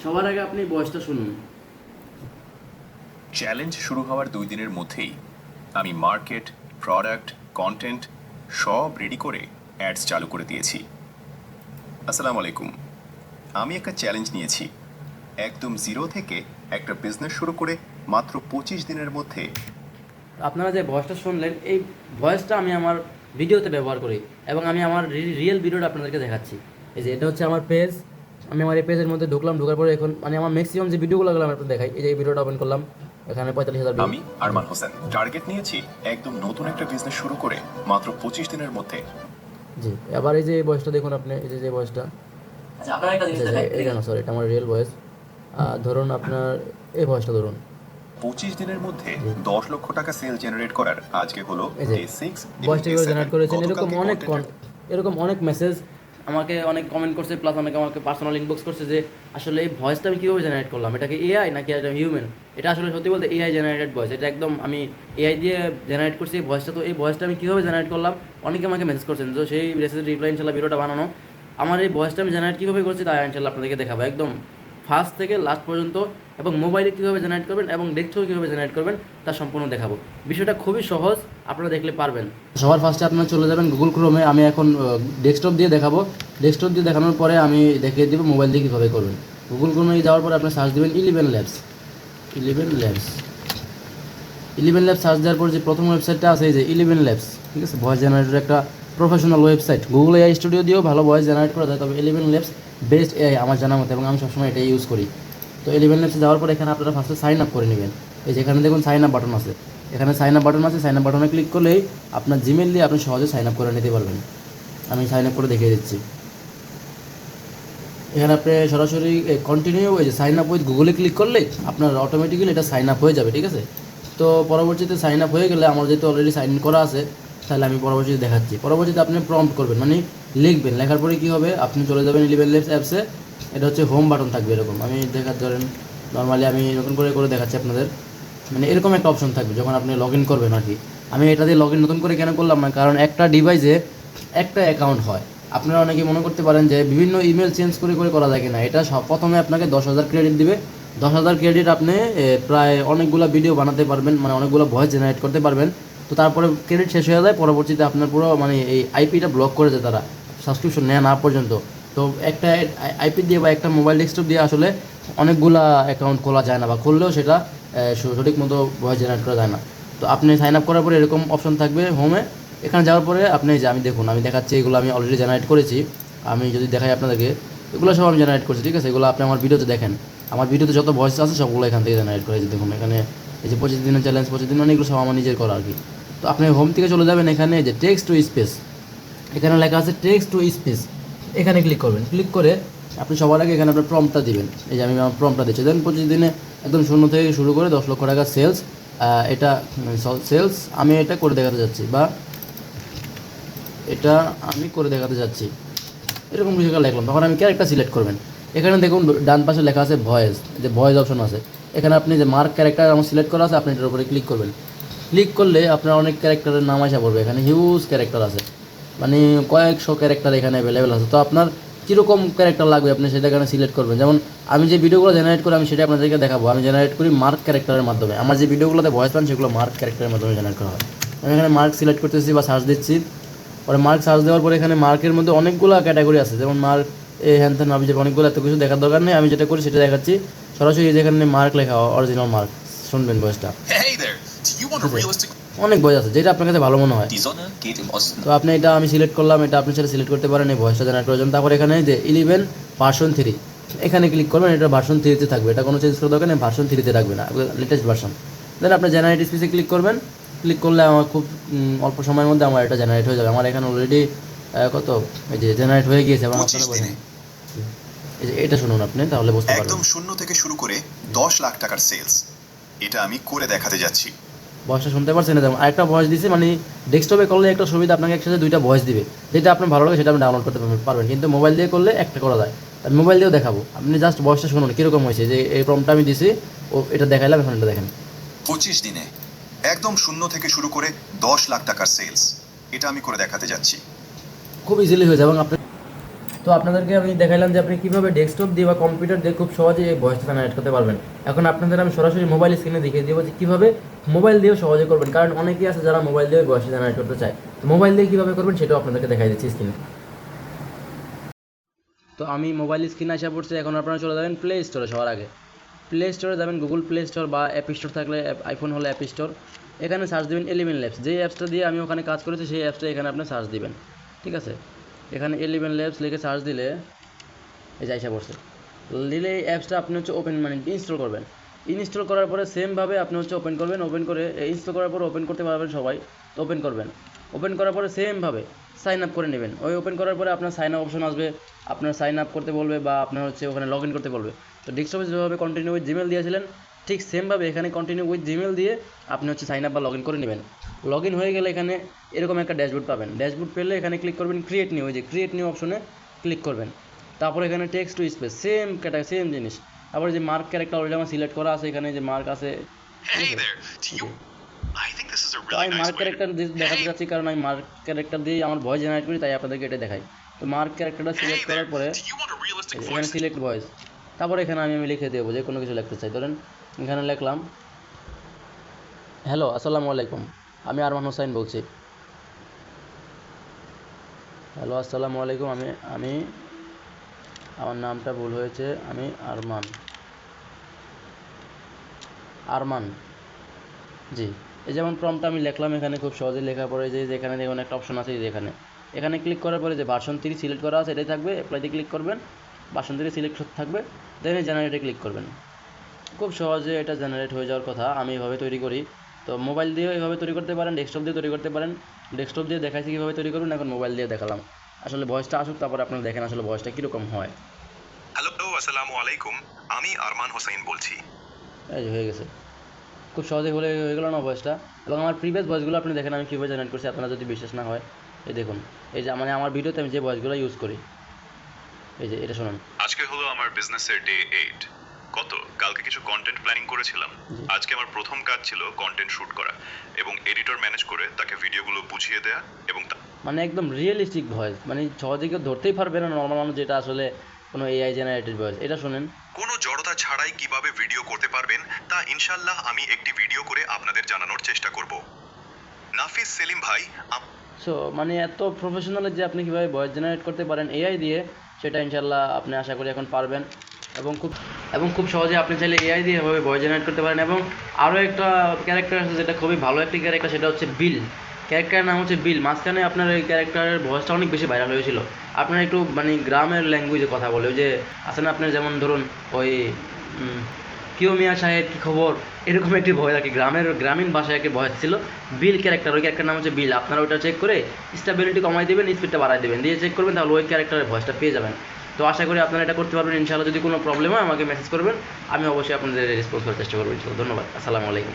সবার আগে আপনি ভয়েসটা শুনুন। চ্যালেঞ্জ শুরু হওয়ার 2 দিনের মধ্যেই আমি মার্কেট, প্রোডাক্ট, কন্টেন্ট সব রেডি করে অ্যাডস চালু করে দিয়েছি। আসসালামু আলাইকুম। আমি একটা চ্যালেঞ্জ নিয়েছি, একদম জিরো থেকে একটা বিজনেস শুরু করে মাত্র 25 দিনের মধ্যে। আপনারা যে ভয়েসটা শুনলেন, এই ভয়েসটা আমি আমার ভিডিওতে ব্যবহার করি এবং আমি আমার রিয়েল ভিডিওটা আপনাদেরকে দেখাচ্ছি। এই যে এটা হচ্ছে আমার পেজ। আমি আমার এই পেজের মধ্যে ঢুকলাম, ঢোকার পরে এখন মানে আমার ম্যাক্সিমাম যে ভিডিওগুলো আমি আপনাদের দেখাই। এই যে এই ভিডিওটা ওপেন করলাম, এখানে 45,000 ভিউ। আমি আরমান হোসেন টার্গেট নিয়েছি একদম নতুন একটা বিজনেস শুরু করে মাত্র 25 দিনের মধ্যে। জি, আবার এই যে ভয়েসটা দেখুন আপনি, এই যে ভয়েসটা। আচ্ছা, আপনারা একটা জিনিস দেখেন, এটা না, সরি, এটা আমার রিয়েল ভয়েস। ধরুন আপনার এই ভয়েসটা ধরুন। 25 দিনের মধ্যে 10 লক্ষ টাকা সেল জেনারেট করার আজকে হলো এই যে ডে 6। ভয়েসটা জেনারেট করেছেন। এরকম অনেক মেসেজ আমাকে অনেক কমেন্ট করছে, প্লাস অনেকে আমাকে পার্সোনাল ইনবক্স করছে যে আসলে এই ভয়েসটা আমি কীভাবে জেনারেট করলাম, এটা কি এআই নাকি এটা হিউম্যান। এটা আসলে সত্যি বলতে এআই জেনারেটেড ভয়েস, এটা একদম আমি এআই দিয়ে জেনারেট করছি এই ভয়েসটা। তো এই ভয়েসটা আমি কীভাবে জেনারেট করলাম, অনেকে আমাকে মেসেজ করছেন। তো সেই মেসেজ রিপ্লাই ইনশাল্লাহ ভিডিওটা বানানো। আমার এই ভয়েসটা আমি জেনারেট কীভাবে করছি তাই ইনশাল্লাহ আপনাদেরকে দেখাবো একদম ফার্স্ট থেকে লাস্ট পর্যন্ত, এবং মোবাইলে কীভাবে জেনারেট করবেন এবং ডেস্কটপে কীভাবে জেনারেট করবেন তা সম্পূর্ণ দেখাবো। বিষয়টা খুবই সহজ, আপনারা দেখলে পারবেন। সবার ফার্স্টে আপনারা চলে যাবেন গুগল ক্রোমে। আমি এখন ডেস্কটপ দিয়ে দেখাবো। ডেস্কটপ দিয়ে দেখানোর পরে আমি দেখিয়ে দেবো মোবাইল দিয়ে কীভাবে করবেন। গুগল ক্রোমে যাওয়ার পরে আপনি সার্চ দেবেন 11 ল্যাবস। 11 ল্যাবস সার্চ দেওয়ার পর যে প্রথম ওয়েবসাইটটা আছে এই যে 11 ল্যাবস, ঠিক আছে, ভয়েস জেনারেটর একটা professional website. Google AI studio দিয়েও ভালো ভয়েস জেনারেট করা যায়, তবে 11 ল্যাবস বেস্ট এআই আমার জানা মতো, এবং আমি সবসময় এটাই ইউজ করি। তো 11 ল্যাবসে যাওয়ার পর এখানে আপনারা ফার্স্টে সাইন আপ করে নেবেন। এই যেখানে দেখুন সাইন আপ বাটন আছে, এখানে সাইন আপ বাটন আছে। সাইন আপ বাটনে ক্লিক করলেই আপনার জিমেল দিয়ে আপনি সহজে সাইন আপ করে নিতে পারবেন। আমি সাইন আপ করে দেখিয়ে দিচ্ছি। এখানে আপনি সরাসরি কন্টিনিউ এই যে সাইন আপ উইথ গুগলে ক্লিক করলেই আপনার অটোমেটিক্যালি এটা সাইন আপ হয়ে যাবে, ঠিক আছে। তো পরবর্তীতে সাইন আপ হয়ে গেলে আমার যেহেতু অলরেডি সাইন ইন করা আছে, তাহলে আমি পরবর্তীতে দেখাচ্ছি। পরবর্তীতে আপনি প্রম্পট করবেন, মানে লিখবেন। লেখার পরে কী হবে, আপনি চলে যাবেন 11 ল্যাবস অ্যাপসে। এটা হচ্ছে হোম বাটন থাকবে এরকম, আমি ধরেন নর্মালি আমি নতুন করে দেখাচ্ছি আপনাদের। মানে এরকম একটা অপশন থাকবে যখন আপনি লগ ইন করবেন আর কি। আমি এটা দিয়ে লগ ইন নতুন করে কেন করলাম না, কারণ একটা ডিভাইসে একটা অ্যাকাউন্ট হয়। আপনারা অনেকে মনে করতে পারেন যে বিভিন্ন ইমেল চেঞ্জ করে করা যায় কিনা। এটা প্রথমে আপনাকে 10,000 ক্রেডিট দিবে। 10,000 ক্রেডিট আপনি প্রায় অনেকগুলো ভিডিও বানাতে পারবেন, মানে অনেকগুলো ভয়েস জেনারেট করতে পারবেন। তো তারপরে ক্রেডিট শেষ হয়ে যায়, পরবর্তীতে আপনার পুরো মানে এই আইপিটা ব্লক করে দেয় তারা, সাবস্ক্রিপশন নেয় না পর্যন্ত। তো একটা আইপি দিয়ে বা একটা মোবাইল ডেস্কটপ দিয়ে আসলে অনেকগুলা অ্যাকাউন্ট খোলা যায় না, বা খুললেও সেটা সঠিক মতো ভয়েস জেনারেট করা যায় না। তো আপনি সাইন আপ করার পরে এরকম অপশন থাকবে হোমে। এখানে যাওয়ার পরে আপনি যে আমি দেখুন আমি দেখাচ্ছি, এগুলো আমি অলরেডি জেনারেট করেছি। আমি যদি দেখাই আপনাদেরকে, এগুলো সব আমি জেনারেট করছি, ঠিক আছে। এগুলো আপনি আমার ভিডিওতে দেখেন, আমার ভিডিওতে যত ভয়েস আছে সবগুলো এখান থেকে জেনারেট করেছি। দেখুন এখানে এই যে 25 দিনের চ্যালেঞ্জ, 25 দিন, মানে এগুলো সব আমার নিজের করা আর কি। তো আপনি হোম থেকে চলে যাবেন, এখানে যে টেক্সট টু স্পেস, এখানে লেখা আছে টেক্সট টু স্পেস, এখানে ক্লিক করবেন। ক্লিক করে আপনি সবার আগে এখানে আপনার প্রম্পটটা দিবেন। এই যে আমি আমার প্রম্পটটা দিচ্ছি। দেন 25 দিনে একদম শূন্য থেকে শুরু করে 10 লক্ষ টাকা সেলস, এটা সেলস আমি এটা করে দেখাতে যাচ্ছি, বা এটা আমি করে দেখাতে যাচ্ছি, এরকম কিছু লিখলাম। তখন আমি ক্যারেক্টার সিলেক্ট করবেন। এখানে দেখুন ডান পাশে লেখা আছে ভয়েস, যে ভয়েস অপশন আছে। এখানে আপনি যে মার্ক ক্যারেক্টার আমার সিলেক্ট করা আছে, আপনি এটার উপরে ক্লিক করবেন। ক্লিক করলে আপনার অনেক ক্যারেক্টারের নাম আসা পড়বে। এখানে হিউজ ক্যারেক্টার আছে, মানে কয়েকশো ক্যারেক্টার এখানে অ্যাভেলেবেল আছে। তো আপনার কীরকম ক্যারেক্টার লাগবে আপনি সেটা এখানে সিলেক্ট করবেন। যেমন আমি যে ভিডিওগুলো জেনারেট করি আমি সেটা আপনাদেরকে দেখাবো। আমি জেনারেট করি মার্ক ক্যারেক্টারের মাধ্যমে। আমার যে ভিডিওগুলোতে ভয়েস পান সেগুলো মার্ক ক্যারেক্টারের মাধ্যমে জেনারেট করা হয়। আমি এখানে মার্ক সিলেক্ট করতেছি বা সার্চ দিচ্ছি। পরে মার্ক সার্চ দেওয়ার পরে এখানে মার্কের মধ্যে অনেকগুলো ক্যাটাগরি আছে, যেমন মার্ক এ হ্যান ত্যান আমি যে অনেকগুলো, এত কিছু দেখার দরকার নেই। আমি যেটা করি সেটা দেখাচ্ছি সরাসরি। যেখানে মার্ক লেখা অরিজিনাল মার্ক, শুনবেন ভয়েসটা। অনেক ভয়েস আছে, যেটা আপনার কাছে ভালো মনে হয়। তো আপনি এটা আমি সিলেক্ট করলাম, এটা আপনি সেটা সিলেক্ট করতে পারেন এই ভয়েসটা জেনারেট করার জন্য। তারপর এখানে যে 11 ভার্সন 3, এখানে ক্লিক করবেন। এটা ভার্সন 3-তে থাকবে, এটা কোনো চেঞ্জ করার দরকার নেই, ভার্সন 3-তে রাখবে না, লেটেস্ট ভার্সন। দেন আপনি জেনারেট স্পেসে ক্লিক করবেন। ক্লিক করলে আমার খুব অল্প সময়ের মধ্যে আমার এটা জেনারেট হয়ে যাবে। আমার এখানে অলরেডি কত এই যে জেনারেট হয়ে গিয়েছে। এবং এটা শুনুন আপনি, তাহলে বুঝতে পারবেন। একদম শূন্য থেকে শুরু করে 10 লাখ টাকার সেলস, এটা আমি করে দেখাতে যাচ্ছি। ভয়েসটা শুনতে পারছেন? যেমন আরেকটা ভয়েস দিছে, মানে ডেস্কটপে করলে একটা সুবিধা, আপনাকে একসাথে দুইটা ভয়েস দিবে। যেটা আপনার ভালো লাগে সেটা আপনি ডাউনলোড করতে পারবেন, কিন্তু মোবাইল দিয়ে করলে একটা করা যায়। আমি মোবাইল দিয়েও দেখাবো, আপনি জাস্ট ভয়েসটা শুনুন কীরকম হয়েছে। যে এই প্রম্পটটা আমি দিছি, ও এটা দেখাইলাম, এখন এটা দেখেন। 25 দিনে একদম শূন্য থেকে শুরু করে 10 লাখ টাকার সেলস, এটা আমি করে দেখাতে যাচ্ছি। খুব ইজিলি হয়ে যায়। এবং আপনি তো আপনাদেরকে আমি দেখাইলাম যে আপনি কীভাবে ডেস্কটপ দিয়ে বা কম্পিউটার দিয়ে খুব সহজে এই ভয়েসটা জেনারেট করতে পারবেন। এখন আপনাদের আমি সরাসরি মোবাইল স্ক্রিনে দেখিয়ে দেবো যে কীভাবে মোবাইল দিয়েও সহজে করবেন, কারণ অনেকেই আছে যারা মোবাইল দিয়ে ভয়েস জেনারেট করতে চায়। তো মোবাইল দিয়ে কীভাবে করবেন সেটাও আপনাদেরকে দেখাই দিচ্ছি স্ক্রিনে। তো আমি মোবাইল স্ক্রিনে আসা পড়ছি, এখন আপনারা চলে যাবেন প্লে স্টোরে। সবার আগে প্লে স্টোরে যাবেন, গুগল প্লে স্টোর বা অ্যাপ স্টোর থাকলে আইফোন হলে অ্যাপ স্টোর, এখানে সার্চ দেবেন এলিভেন ল্যাবস। যেই অ্যাপসটা দিয়ে আমি ওখানে কাজ করেছি সেই অ্যাপসটা এখানে আপনি সার্চ দিবেন, ঠিক আছে। এখানে এলিভেন ল্যাবস লিখে সার্চ দিলে এই যে আইসা পড়ছে। দিলে এই অ্যাপসটা আপনি হচ্ছে ওপেন মানে ইনস্টল করবেন। ইনস্টল করার পরে সেমভাবে আপনি হচ্ছে ওপেন করবেন। ওপেন করে ইনস্টল করার পরে ওপেন করতে পারবেন সবাই, তো ওপেন করবেন। ওপেন করার পরে সেমভাবে সাইন আপ করে নেবেন। ওই ওপেন করার পরে আপনার সাইন আপ অপশন আসবে, আপনার সাইন আপ করতে বলবে বা আপনার হচ্ছে ওখানে লগ ইন করতে বলবে। তো ডেস্কটপে যেভাবে কন্টিনিউ উইথ জিমেল দিয়েছিলেন ঠিক সেমভাবে এখানে কন্টিনিউ উইথ জিমেল দিয়ে আপনি হচ্ছে সাইন আপ বা লগ ইন করে নেবেন। লগ ইন হয়ে গেলে এখানে এরকম একটা ড্যাশবোর্ড পাবেন। ড্যাশবোর্ড পেলে এখানে ক্লিক করবেন ক্রিয়েট নিউ, ওই যে ক্রিয়েট নিউ অপশনে ক্লিক করবেন। তারপর এখানে text to space same category same জিনিস। তারপরে যে মার্ক ক্যারেক্টার অলরেডি আমার সিলেক্ট করা আছে, এখানে যে মার্ক আছে Hey there. Do you? I think this is a তো really আমি nice মার্ক way. ক্যারেক্টার দেখাতে চাচ্ছি, কারণ আমি মার্ক ক্যারেক্টার দিয়ে আমার ভয়েস জেনারেট করি, তাই আপনাদেরকে এটা দেখাই। তো মার্ক ক্যারেক্টারটা Hey সিলেক্ট there. করার পরে Do you want a realistic এখানে voice? সিলেক্ট ভয়েস, তারপরে এখানে আমি লিখে দেবো যে কোনো কিছু লিখতে চাই। ধরেন এখানে লিখলাম হ্যালো আসসালামু আলাইকুম, আমি আরমান হোসাইন বলছি। হ্যালো আসসালামু আলাইকুম, আমি আমার নামটা ভুল হয়েছে, আমি আরমান জি। এই যেমন প্রম্পটটা আমি লিখলাম এখানে খুব সহজে লেখার পরে যে এখানে দেখুন একটা অপশন আছে, যে এখানে ক্লিক করার পরে যে ভার্সন 3 সিলেক্ট করা আছে এটাই থাকবে, অ্যাপ্লাইতে ক্লিক করবেন, ভার্সন 3 সিলেক্ট থাকবে, দেন জেনারেটে ক্লিক করবেন। খুব সহজে এটা জেনারেট হয়ে যাওয়ার কথা। আমি এভাবে তৈরি করি। তো মোবাইল দিয়েও এভাবে তৈরি করতে পারেন, ডেস্কটপ দিয়ে তৈরি করতে পারেন। ডেস্কটপ দিয়ে দেখাইছি কীভাবে তৈরি করবেন, এখন মোবাইল দিয়ে দেখালাম। আসলে ভয়েসটা আসুক, তারপরে আপনারা দেখেন আসলে ভয়েসটা কীরকম হয়। হ্যালো আসসালামু আলাইকুম, আমি আরমান হোসেন বলছি। এই যে হয়ে গেছে, খুব সহজে হয়ে গেল না ভয়েসটা। এবং আমার প্রিভিয়াস ভয়েসগুলো আপনি দেখেন আমি কীভাবে জেনারেট করছি, আপনারা যদি বিশ্বাস না হয় এই দেখুন, এই যে মানে আমার ভিডিওতে আমি যে ভয়েসগুলো ইউজ করি, এই যে এটা শুনুন। আজকে হলো আমার বিজনেসের ডে 8। কালকে কিছু কন্টেন্ট প্ল্যানিং করেছিলাম। আজকে আমার প্রথম কাজ ছিল কন্টেন্ট শুট করা এবং এডিটর ম্যানেজ করে তাকে ভিডিওগুলো বুঝিয়ে দেয়া এবং মানে একদম রিয়েলিস্টিক ভয়েস, মানে সহজে কেউ ধরতেই পারবে না নর্মাল মানুষ, যেটা আসলে কোনো এআই জেনারেটেড ভয়েস। এটা শুনেন। কোনো জড়তা ছাড়াই কিভাবে ভিডিও করতে পারবেন তা ইনশাআল্লাহ আমি একটি ভিডিও করে আপনাদের জানানোর চেষ্টা করব। নাফিস সেলিম ভাই, সো মানে এত প্রফেশনাল যে আপনি কীভাবে ভয়েস জেনারেট করতে পারেন এআই দিয়ে, সেটা ইনশাল্লাহ আপনি আশা করি এখন পারবেন। এবং খুব সহজে আপনি চাইলে এআই দিয়ে এভাবে ভয়েস জেনারেট করতে পারেন। এবং আরও একটা ক্যারেক্টার আছে যেটা খুবই ভালো একটি ক্যারেক্টার, সেটা হচ্ছে বিল। ক্যারেক্টারের নাম হচ্ছে বিল। মাঝখানে আপনার এই ক্যারেক্টারের ভয়েসটা অনেক বেশি ভাইরাল হয়েছিল। আপনার একটু মানে গ্রামের ল্যাঙ্গুয়েজে কথা বলে, ওই যে আছে না আপনার, যেমন ধরুন ওই কিও মিয়া সাহেব কী খবর, এরকম একটি ভয়েস আর কি, গ্রামীণ ভাষায় একটি ভয়েস ছিল। বিল ক্যারেক্টার, ওই ক্যারেক্টার নাম হচ্ছে বিল। আপনারা ওইটা চেক করে স্টেবিলিটি কমাই দেবেন, স্পিডটা বাড়াই দেবেন, দিয়ে চেক করবেন, তাহলে ওই ক্যারেক্টারের ভয়েসটা পেয়ে যাবেন। তো আশা করি আপনারা এটা করতে পারবেন ইনশাআল্লাহ। যদি কোনো প্রবলেম হয় আমাকে মেসেজ করবেন, আমি অবশ্যই আপনাদের রেসপন্স করার চেষ্টা করবো ইনশাআল্লাহ। ধন্যবাদ, আসসালামু আলাইকুম।